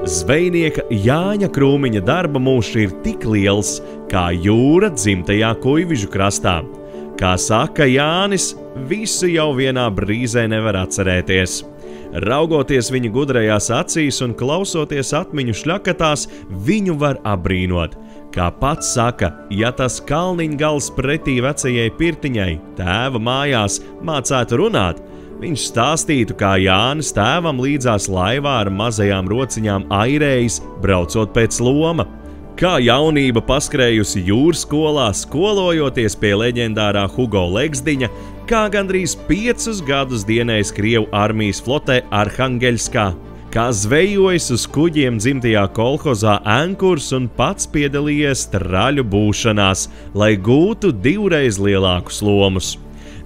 Zvejnieka Jāņa Krūmiņa darba mūžs ir tik liels, kā jūra dzimtajā Kuivižu krastā. Kā saka Jānis, visu jau vienā brīzē nevar atcerēties. Raugoties viņa gudrajās acīs un klausoties atmiņu šļakatās, viņu var apbrīnot. Kā pats saka, ja tas kalniņgals pretī vecajai pirtiņai, tēva mājās, mācētu runāt, viņš stāstītu, kā Jānis tēvam līdzās laivā ar mazajām rociņām airējis, braucot pēc loma. Kā jaunība paskrējusi jūras skolā, skolojoties pie leģendārā Hugo Legsdiņa, kā gandrīz 5 gadus dienējis Krievu armijas flotē Arhangeļskā, kā zvejojis uz kuģiem dzimtajā kolhozā Ankurs un pats piedalījies traļu būšanās, lai gūtu 2 reiz lielākus lomus.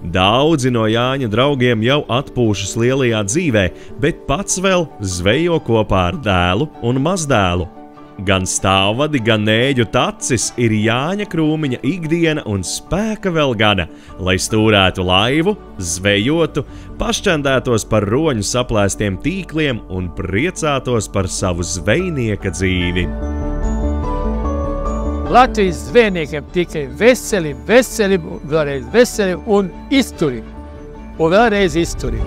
Daudzi no Jāņa draugiem jau atpūšas lielajā dzīvē, bet pats vēl zvejo kopā ar dēlu un mazdēlu. Gan stāvvadi, gan nēģu tacis ir Jāņa Krūmiņa ikdiena un spēka vēl gana, lai stūrētu laivu, zvejotu, pašķendētos par roņu saplēstiem tīkliem un priecātos par savu zvejnieka dzīvi. Latvijas zvejniekiem tikai veseli, vēlreiz veseli un izturi. Un vēlreiz izturi.